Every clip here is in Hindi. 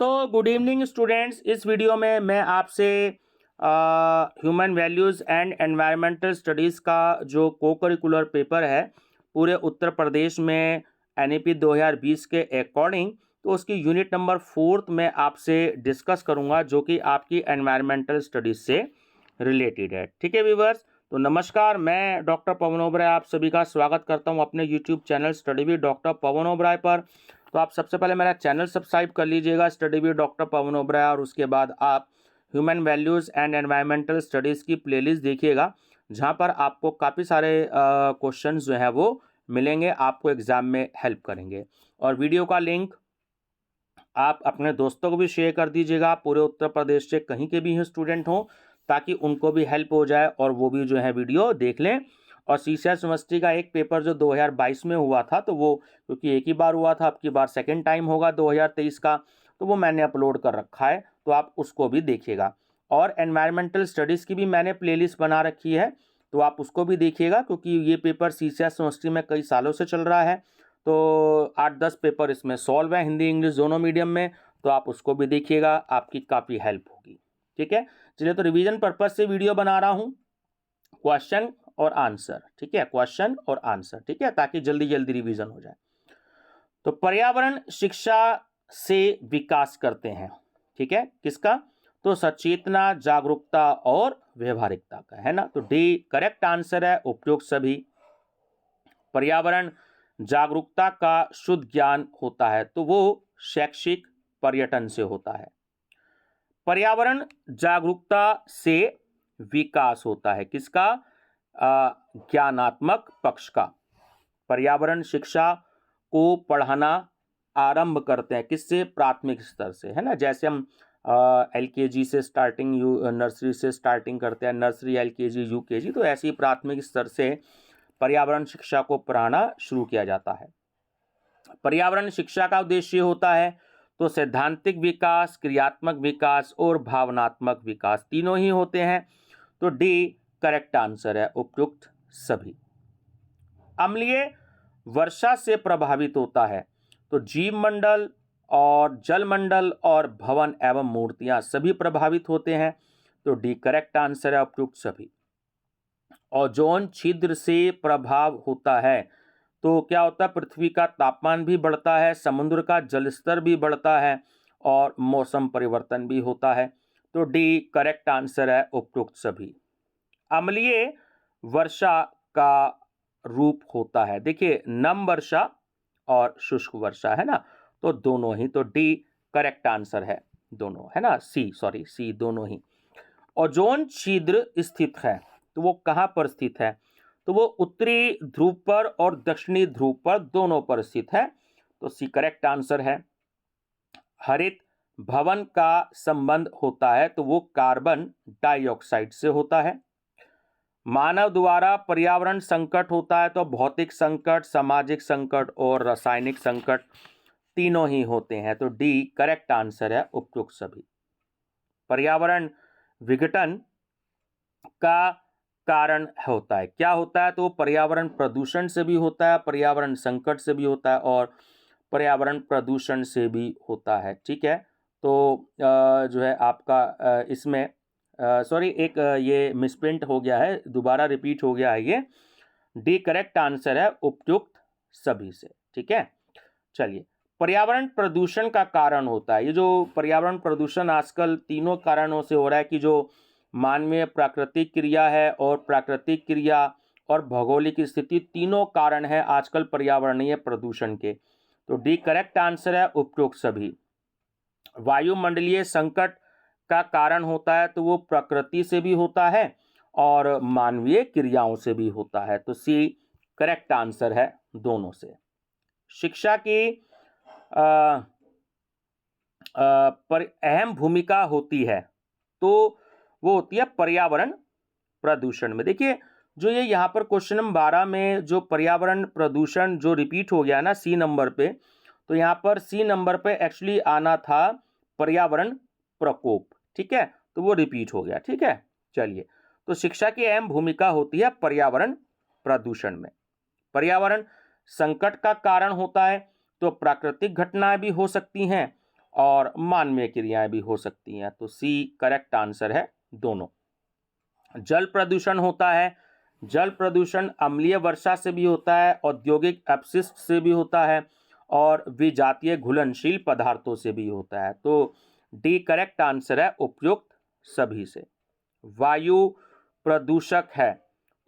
तो गुड इवनिंग स्टूडेंट्स, इस वीडियो में मैं आपसे human values and environmental studies का जो को करिकुलर पेपर है पूरे उत्तर प्रदेश में एनईपी 2020 के अकॉर्डिंग, तो उसकी यूनिट नंबर 4 में आपसे डिस्कस करूंगा जो कि आपकी एनवायरमेंटल स्टडीज़ से रिलेटेड है। ठीक है व्यूअर्स, तो नमस्कार, मैं डॉक्टर पवन ओबराय आप सभी का स्वागत करता हूं अपने YouTube channel study with doctor Pawan Oberoi पर। तो आप सबसे पहले मेरा चैनल सब्सक्राइब कर लीजिएगा study with doctor Pawan Oberoi, और उसके बाद आप human values and environmental studies की प्लेलिस्ट देखिएगा जहां पर आपको काफ़ी सारे क्वेश्चंस जो हैं वो मिलेंगे, आपको एग्ज़ाम में हेल्प करेंगे। और वीडियो का लिंक आप अपने दोस्तों को भी शेयर कर दीजिएगा, पूरे उत्तर प्रदेश से कहीं के भी स्टूडेंट हों, ताकि उनको भी हेल्प हो जाए और वो भी जो है वीडियो देख लें। और सीसीएस यूनिवर्सिटी का एक पेपर जो 2022 में हुआ था, तो वो क्योंकि एक ही बार हुआ था, अब की बार सेकेंड टाइम होगा 2023 का, तो वो मैंने अपलोड कर रखा है, तो आप उसको भी देखिएगा। और एनवायरमेंटल स्टडीज़ की भी मैंने प्लेलिस्ट बना रखी है, तो आप उसको भी देखिएगा, क्योंकि ये पेपर सीसीएस यूनिवर्सिटी में कई सालों से चल रहा है। तो 8-10 पेपर इसमें सॉल्व है, हिंदी इंग्लिश दोनों मीडियम में, तो आप उसको भी देखिएगा, आपकी काफ़ी हेल्प होगी। ठीक है, चलिए, तो रिवीजन पर्पज से वीडियो बना रहा हूँ, क्वेश्चन और आंसर। ठीक है, क्वेश्चन और आंसर, ठीक है, ताकि जल्दी जल्दी रिवीजन हो जाए। तो पर्यावरण शिक्षा से विकास करते हैं, ठीक है, किसका? तो सचेतना, जागरूकता और व्यवहारिकता का, है ना। तो डी करेक्ट आंसर है, उपयुक्त सभी। पर्यावरण जागरूकता का शुद्ध ज्ञान होता है, तो वो शैक्षिक पर्यटन से होता है। पर्यावरण जागरूकता से विकास होता है, किसका? ज्ञानात्मक पक्ष का। पर्यावरण शिक्षा को पढ़ाना आरंभ करते हैं किससे? प्राथमिक स्तर से, है ना। जैसे हम एलकेजी से स्टार्टिंग, नर्सरी से स्टार्टिंग करते हैं, नर्सरी, एलकेजी, यूकेजी, तो ऐसी प्राथमिक स्तर से पर्यावरण शिक्षा को पढ़ाना शुरू किया जाता है। पर्यावरण शिक्षा का उद्देश्य होता है तो सैद्धांतिक विकास, क्रियात्मक विकास और भावनात्मक विकास, तीनों ही होते हैं। तो डी करेक्ट आंसर है, उपयुक्त सभी। अम्लीय वर्षा से प्रभावित होता है, तो जीव मंडल और जल मंडल और भवन एवं मूर्तियां सभी प्रभावित होते हैं, तो डी करेक्ट आंसर है, उपयुक्त सभी। ओजोन छिद्र से प्रभाव होता है, तो क्या होता है? पृथ्वी का तापमान भी बढ़ता है, समुद्र का जलस्तर भी बढ़ता है और मौसम परिवर्तन भी होता है, तो डी करेक्ट आंसर है, उपयुक्त सभी। अम्लीय वर्षा का रूप होता है, देखिए, नम वर्षा और शुष्क वर्षा, है ना, तो दोनों ही, तो डी करेक्ट आंसर है, दोनों, है ना, सी दोनों ही। ओजोन छिद्र स्थित है, तो वो कहाँ पर स्थित है? तो वो उत्तरी ध्रुव पर और दक्षिणी ध्रुव पर दोनों पर स्थित है, तो सी करेक्ट आंसर है। हरित भवन का संबंध होता है, तो वो कार्बन डाइऑक्साइड से होता है। मानव द्वारा पर्यावरण संकट होता है, तो भौतिक संकट, सामाजिक संकट और रासायनिक संकट तीनों ही होते हैं, तो डी करेक्ट आंसर है, उपयुक्त सभी। पर्यावरण विघटन का कारण होता है, क्या होता है? तो पर्यावरण प्रदूषण से भी होता है, पर्यावरण संकट से भी होता है और पर्यावरण प्रदूषण से भी होता है। ठीक है, तो जो है आपका इसमें सॉरी, एक ये मिसप्रिंट हो गया है, दोबारा रिपीट हो गया है, ये डी करेक्ट आंसर है, उपयुक्त सभी से। ठीक है, चलिए, पर्यावरण प्रदूषण का कारण होता है, ये जो पर्यावरण प्रदूषण आजकल तीनों कारणों से हो रहा है, कि जो मानवीय प्राकृतिक क्रिया है और प्राकृतिक क्रिया और भौगोलिक स्थिति, तीनों कारण है आजकल पर्यावरणीय प्रदूषण के, तो डी करेक्ट आंसर है, उपयुक्त सभी। वायुमंडलीय संकट का कारण होता है, तो वो प्रकृति से भी होता है और मानवीय क्रियाओं से भी होता है, तो सी करेक्ट आंसर है, दोनों से। शिक्षा की पर अहम भूमिका होती है, तो वो होती है पर्यावरण प्रदूषण में। देखिए, जो ये यहाँ पर क्वेश्चन नंबर 12 में जो पर्यावरण प्रदूषण जो रिपीट हो गया ना सी नंबर पे, तो यहाँ पर सी नंबर पे एक्चुअली आना था पर्यावरण प्रकोप, ठीक है, तो वो रिपीट हो गया। ठीक है, चलिए, तो शिक्षा की अहम भूमिका होती है पर्यावरण प्रदूषण में। पर्यावरण संकट का कारण होता है, तो प्राकृतिक घटनाएं भी हो सकती हैं और मानवीय क्रियाएं भी हो सकती हैं। तो सी करेक्ट आंसर है दोनों। जल प्रदूषण होता है, जल प्रदूषण अम्लीय वर्षा से भी होता है, औद्योगिक अपशिष्ट से भी होता है और विजातीय घुलनशील पदार्थों से भी होता है। तो डी करेक्ट आंसर है उपयुक्त सभी से। वायु प्रदूषक है,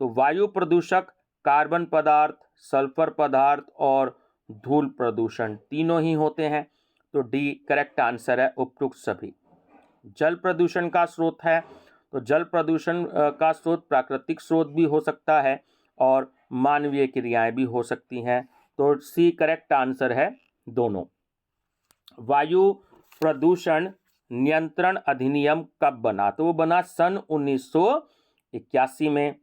तो वायु प्रदूषक कार्बन पदार्थ, सल्फर पदार्थ और धूल प्रदूषण तीनों ही होते हैं। तो डी करेक्ट आंसर है उपयुक्त सभी। जल प्रदूषण का स्रोत है, तो जल प्रदूषण का स्रोत प्राकृतिक स्रोत भी हो सकता है और मानवीय क्रियाएं भी हो सकती हैं। तो सी करेक्ट आंसर है दोनों। वायु प्रदूषण नियंत्रण अधिनियम कब बना? तो वो बना सन 1981 में।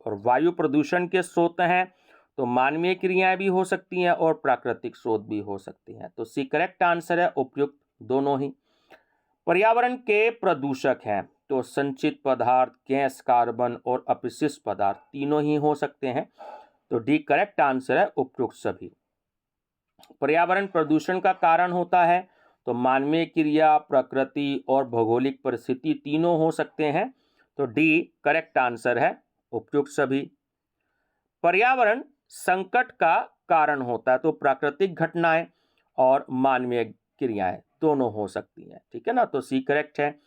और वायु प्रदूषण के स्रोत हैं तो मानवीय क्रियाएं भी हो सकती हैं और प्राकृतिक स्रोत भी हो सकती हैं। तो सी करेक्ट आंसर है उपयुक्त दोनों ही। पर्यावरण के प्रदूषक हैं, तो संचित पदार्थ, गैस, कार्बन और अपशिष्ट पदार्थ तीनों ही हो सकते हैं। तो डी करेक्ट आंसर है उपयुक्त सभी। पर्यावरण प्रदूषण का कारण होता है, तो मानवीय क्रिया, प्रकृति और भौगोलिक परिस्थिति तीनों हो सकते हैं। तो डी करेक्ट आंसर है उपयुक्त सभी। पर्यावरण संकट का कारण होता है, तो प्राकृतिक घटनाएं और मानवीय क्रियाएं दोनों हो सकती हैं। ठीक है ना, तो सी करेक्ट है।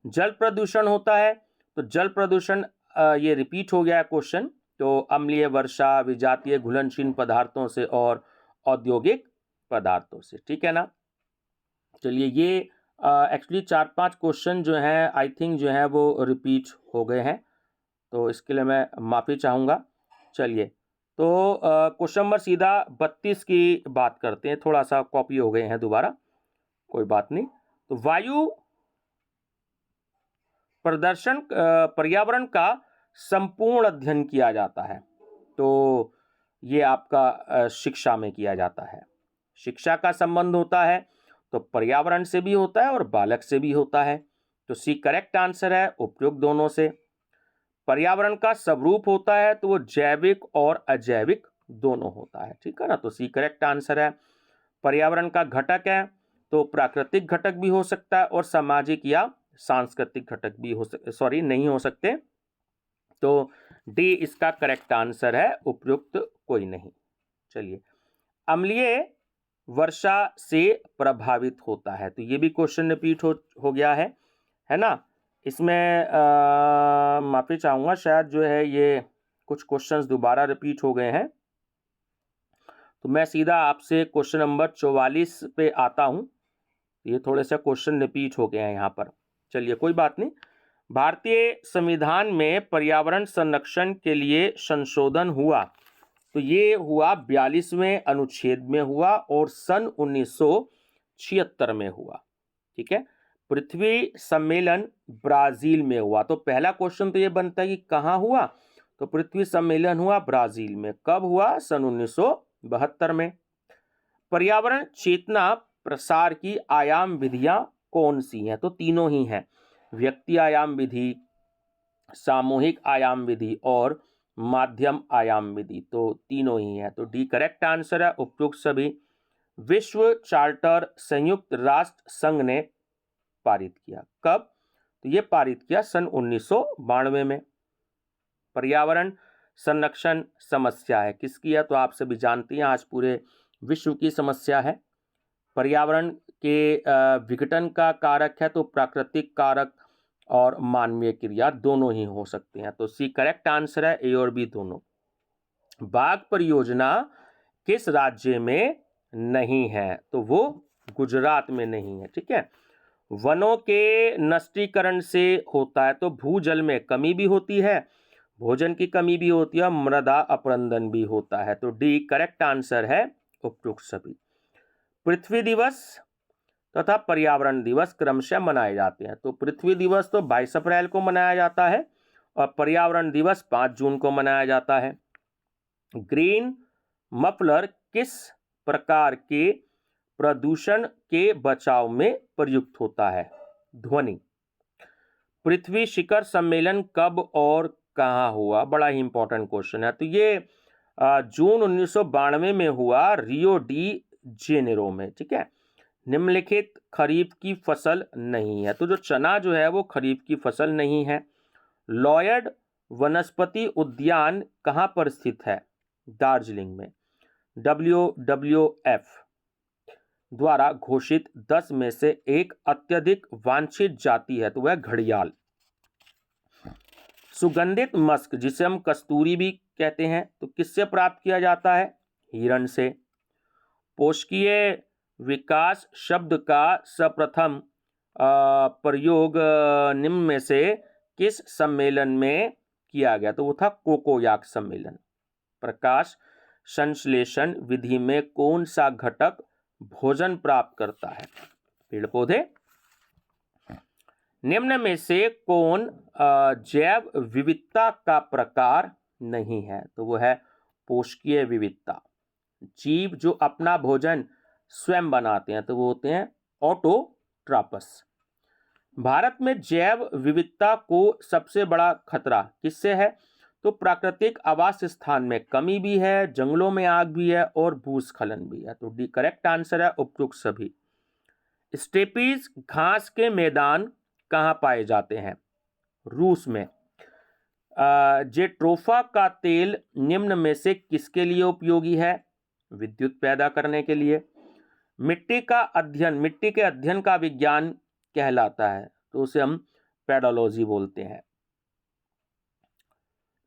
जल प्रदूषण होता है, तो जल प्रदूषण ये रिपीट हो गया है क्वेश्चन, तो अम्लीय वर्षा, विजातीय घुलनशील पदार्थों से और औद्योगिक पदार्थों से। ठीक है ना, चलिए ये एक्चुअली 4-5 क्वेश्चन जो हैं आई थिंक जो है वो रिपीट हो गए हैं, तो इसके लिए मैं माफ़ी चाहूँगा। चलिए तो क्वेश्चन नंबर सीधा 32 की बात करते हैं, थोड़ा सा कॉपी हो गए हैं दोबारा, कोई बात नहीं। तो वायु प्रदर्शन पर्यावरण का संपूर्ण अध्ययन किया जाता है, तो ये आपका शिक्षा में किया जाता है। शिक्षा का संबंध होता है तो पर्यावरण से भी होता है और बालक से भी होता है। तो सी करेक्ट आंसर है उपयुक्त दोनों से। पर्यावरण का स्वरूप होता है, तो वो जैविक और अजैविक दोनों होता है। ठीक है ना, तो सी करेक्ट आंसर है। पर्यावरण का घटक है, तो प्राकृतिक घटक भी हो सकता है और सामाजिक या सांस्कृतिक घटक भी नहीं हो सकते। तो डी इसका करेक्ट आंसर है, उपयुक्त कोई नहीं। चलिए, अम्लीय वर्षा से प्रभावित होता है, तो ये भी क्वेश्चन रिपीट हो गया है ना। इसमें माफी चाहूंगा, शायद जो है ये कुछ क्वेश्चंस दोबारा रिपीट हो गए हैं, तो मैं सीधा आपसे क्वेश्चन नंबर 44 पे आता हूं। ये थोड़े से क्वेश्चन रिपीट हो गए हैं यहाँ पर, चलिए कोई बात नहीं। भारतीय संविधान में पर्यावरण संरक्षण के लिए संशोधन हुआ, तो ये हुआ 42वें अनुच्छेद में हुआ और सन 1976 में हुआ। ठीक है, पृथ्वी सम्मेलन ब्राजील में हुआ। तो पहला क्वेश्चन तो ये बनता है कि कहाँ हुआ, तो पृथ्वी सम्मेलन हुआ ब्राजील में। कब हुआ? सन 1972 में। पर्यावरण चेतना प्रसार की आयाम विधियां कौन सी हैं? तो तीनों ही हैं, व्यक्ति आयाम विधि, सामूहिक आयाम विधि और माध्यम आयाम विधि, तो तीनों ही है। तो डी करेक्ट आंसर है उपयुक्त सभी। विश्व चार्टर संयुक्त राष्ट्र संघ ने पारित किया, कब? तो ये पारित किया सन 1992 में। पर्यावरण संरक्षण समस्या है, किसकी है? तो आप सभी जानते हैं, आज पूरे विश्व की समस्या है। पर्यावरण के विघटन का कारक है, तो प्राकृतिक कारक और मानवीय क्रिया दोनों ही हो सकते हैं। तो सी करेक्ट आंसर है, ए और बी दोनों। बाघ परियोजना किस राज्य में नहीं है? तो वो गुजरात में नहीं है। ठीक है, वनों के नष्टीकरण से होता है, तो भूजल में कमी भी होती है, भोजन की कमी भी होती है, मृदा अपरदन भी होता है। तो डी करेक्ट आंसर है उपयुक्त सभी। पृथ्वी दिवस तथा पर्यावरण दिवस क्रमशः मनाए जाते हैं, तो पृथ्वी दिवस तो 22 अप्रैल को मनाया जाता है और पर्यावरण दिवस 5 जून को मनाया जाता है। ग्रीन मफलर किस प्रकार के प्रदूषण के बचाव में प्रयुक्त होता है? ध्वनि। पृथ्वी शिखर सम्मेलन कब और कहाँ हुआ? बड़ा ही इंपॉर्टेंट क्वेश्चन है। तो ये जून 1992 में हुआ, रियो डी जेनेरो में। ठीक है, निम्नलिखित खरीफ की फसल नहीं है। तो जो चना जो है वो खरीफ की फसल नहीं है। लॉयड वनस्पति उद्यान कहाँ पर स्थित है? दार्जिलिंग में। WWF द्वारा घोषित 10 में से एक अत्यधिक वांछित जाति है, तो वह घड़ियाल। सुगंधित मस्क जिसे हम कस्तूरी भी कहते हैं, तो किससे प्राप्त किया जाता है? हिरण से। पोषकीय विकास शब्द का सर्वप्रथम प्रयोग निम्न में से किस सम्मेलन में किया गया? तो वो था कोकोयाक सम्मेलन। प्रकाश संश्लेषण विधि में कौन सा घटक भोजन प्राप्त करता है? पेड़ पौधे। निम्न में से कौन जैव विविधता का प्रकार नहीं है? तो वो है पोषकीय विविधता। जीव जो अपना भोजन स्वयं बनाते हैं तो वो होते हैं ऑटोट्रॉपस। भारत में जैव विविधता को सबसे बड़ा खतरा किससे है? तो प्राकृतिक आवास स्थान में कमी भी है, जंगलों में आग भी है और भूस्खलन भी है। तो डी करेक्ट आंसर है उपयुक्त सभी। स्टेपीज घास के मैदान कहाँ पाए जाते हैं? रूस में। जेट्रोफा का तेल निम्न में से किसके लिए उपयोगी है? विद्युत पैदा करने के लिए। मिट्टी के अध्ययन का विज्ञान कहलाता है, तो उसे हम पेडोलॉजी बोलते हैं।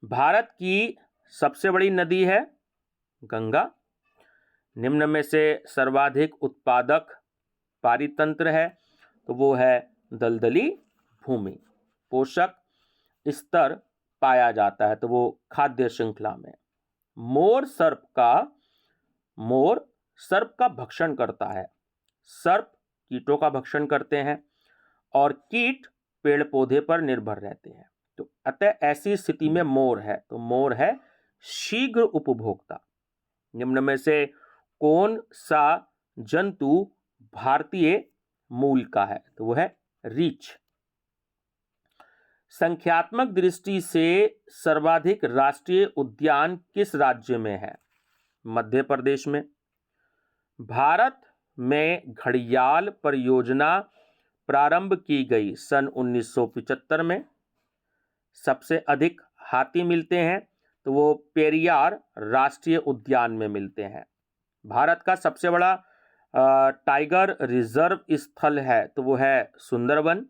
भारत की सबसे बड़ी नदी है गंगा। निम्न में से सर्वाधिक उत्पादक पारितंत्र है, तो वो है दलदली भूमि। पोषक स्तर पाया जाता है, तो वो खाद्य श्रृंखला में। मोर सर्प का भक्षण करता है। सर्प कीटों का भक्षण करते हैं और कीट पेड़ पौधे पर निर्भर रहते हैं। तो अतः ऐसी स्थिति में मोर है, तो मोर है शीघ्र उपभोक्ता। निम्न में से कौन सा जंतु भारतीय मूल का है? तो वो है रीछ। संख्यात्मक दृष्टि से सर्वाधिक राष्ट्रीय उद्यान किस राज्य में है? मध्य प्रदेश में। भारत में घड़ियाल परियोजना प्रारंभ की गई सन 1975 में। सबसे अधिक हाथी मिलते हैं, तो वो पेरियार राष्ट्रीय उद्यान में मिलते हैं। भारत का सबसे बड़ा टाइगर रिजर्व स्थल है, तो वो है सुंदरवन।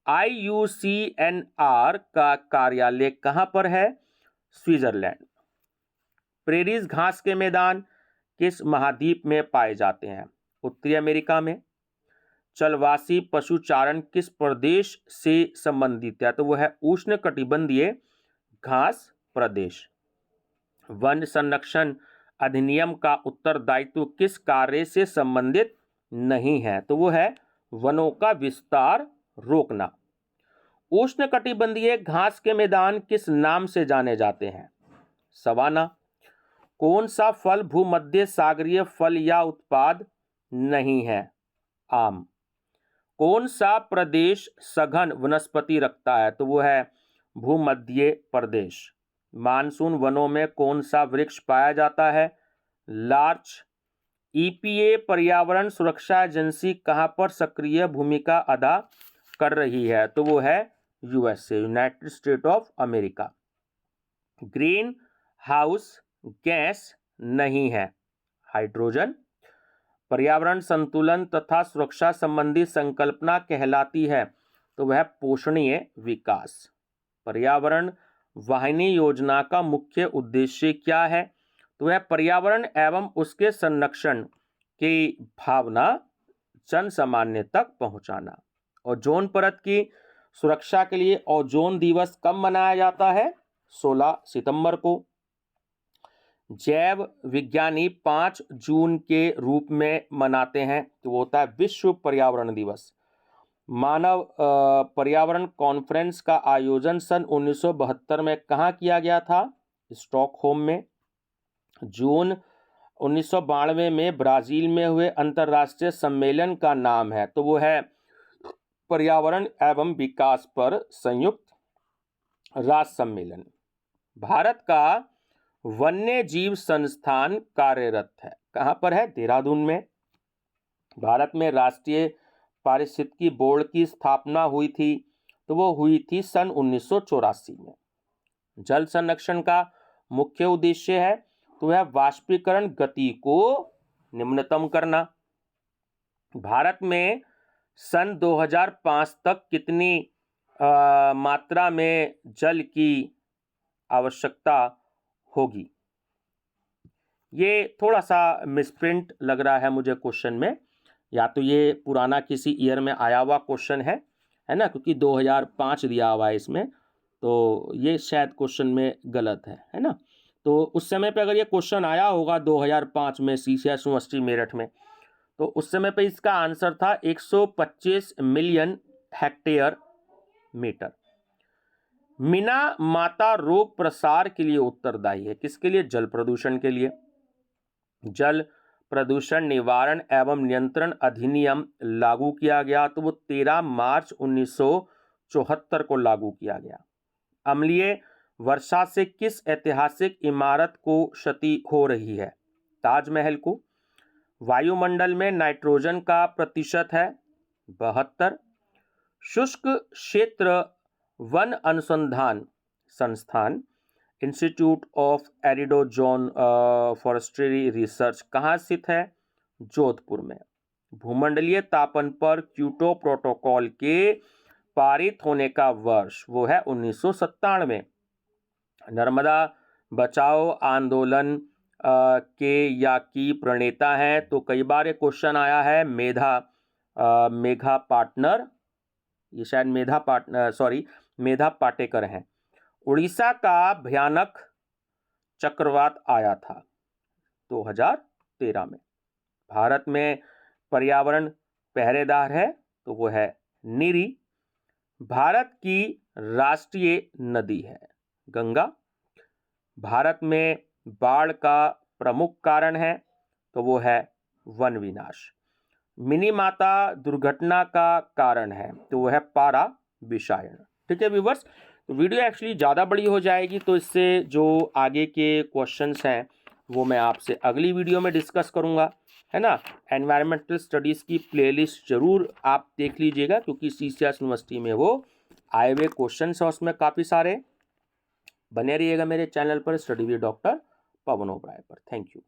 IUCNR का कार्यालय कहां पर है? स्विट्जरलैंड। प्रेरीज घास के मैदान किस महाद्वीप में पाए जाते हैं? उत्तरी अमेरिका में। चलवासी पशुचारण किस प्रदेश से संबंधित है? तो वह है उष्णकटिबंधीय घास प्रदेश। वन संरक्षण अधिनियम का उत्तरदायित्व किस कार्य से संबंधित नहीं है? तो वो है वनों का विस्तार रोकना। उष्णकटिबंधीय घास के मैदान किस नाम से जाने जाते हैं? सवाना। कौन सा फल भूमध्य सागरीय फल या उत्पाद नहीं है? आम। कौन सा प्रदेश सघन वनस्पति रखता है? तो वो है भूमध्य प्रदेश। मानसून वनों में कौन सा वृक्ष पाया जाता है? लार्च। EPA पर्यावरण सुरक्षा एजेंसी कहां पर सक्रिय भूमिका अदा कर रही है? तो वो है USA, United state of America. Green house gas नहीं है हाइड्रोजन। पर्यावरण संतुलन तथा सुरक्षा संबंधी संकल्पना कहलाती है, तो वह पोषणीय विकास। पर्यावरण वाहिनी योजना का मुख्य उद्देश्य क्या है? तो वह पर्यावरण एवं उसके संरक्षण की भावना जन सामान्य तक पहुंचाना। ओजोन परत की सुरक्षा के लिए ओजोन दिवस कब मनाया जाता है? 16 सितंबर को। जैव विज्ञानी 5 जून के रूप में मनाते हैं, तो वो होता है विश्व पर्यावरण दिवस। मानव पर्यावरण कॉन्फ्रेंस का आयोजन सन 1972 में कहाँ किया गया था? स्टॉकहोम में। जून 1992 में ब्राजील में हुए अंतर्राष्ट्रीय सम्मेलन का नाम है, तो वो है पर्यावरण एवं विकास पर संयुक्त राष्ट्र सम्मेलन। भारत का वन्य जीव संस्थान कार्यरत है, कहां पर है? देहरादून में। भारत में राष्ट्रीय पारिस्थितिकी बोर्ड की स्थापना हुई थी तो वो हुई थी सन 1984 में। जल संरक्षण का मुख्य उद्देश्य है तो वह वाष्पीकरण गति को निम्नतम करना। भारत में सन 2005 तक कितनी मात्रा में जल की आवश्यकता होगी? ये थोड़ा सा मिसप्रिंट लग रहा है मुझे क्वेश्चन में, या तो ये पुराना किसी ईयर में आया हुआ क्वेश्चन है ना, क्योंकि 2005 दिया हुआ है इसमें, तो ये शायद क्वेश्चन में गलत है ना। तो उस समय पे अगर ये क्वेश्चन आया होगा 2005 में सीसीएस यूनिवर्सिटी मेरठ में, तो उस समय पे इसका आंसर था 125 मिलियन हेक्टेयर मीटर। मीना माता रोग प्रसार के लिए उत्तरदायी है, किसके लिए? जल प्रदूषण के लिए। जल प्रदूषण निवारण एवं नियंत्रण अधिनियम लागू किया गया तो वो 13 मार्च 1974 को लागू किया गया। अम्लीय वर्षा से किस ऐतिहासिक इमारत को क्षति हो रही है? ताजमहल को। वायुमंडल में नाइट्रोजन का प्रतिशत है 72। शुष्क क्षेत्र वन अनुसंधान संस्थान इंस्टीट्यूट ऑफ एरिडोजोन फॉरेस्ट्री रिसर्च कहाँ स्थित है? जोधपुर में। भूमंडलीय तापन पर क्योटो प्रोटोकॉल के पारित होने का वर्ष वो है 1997। नर्मदा बचाओ आंदोलन के या की प्रणेता हैं तो कई बार ये क्वेश्चन आया है मेधा पाटनर, ये शायद मेधा पाटेकर हैं। उड़ीसा का भयानक चक्रवात आया था 2013 में। भारत में पर्यावरण पहरेदार है तो वो है नीरी। भारत की राष्ट्रीय नदी है गंगा। भारत में बाढ़ का प्रमुख कारण है तो वो है वन विनाश। मिनी माता दुर्घटना का कारण है तो वो है पारा विषायन। ठीक है व्यूवर्स, तो वीडियो एक्चुअली ज़्यादा बड़ी हो जाएगी, तो इससे जो आगे के क्वेश्चंस हैं वो मैं आपसे अगली वीडियो में डिस्कस करूंगा, है ना। एनवायरमेंटल स्टडीज़ की प्लेलिस्ट जरूर आप देख लीजिएगा, क्योंकि सीसीएस यूनिवर्सिटी में वो आए हुए क्वेश्चंस हैं उसमें काफ़ी सारे। बने रहिएगा मेरे चैनल पर study with doctor Pawan Oberoi पर। Thank you.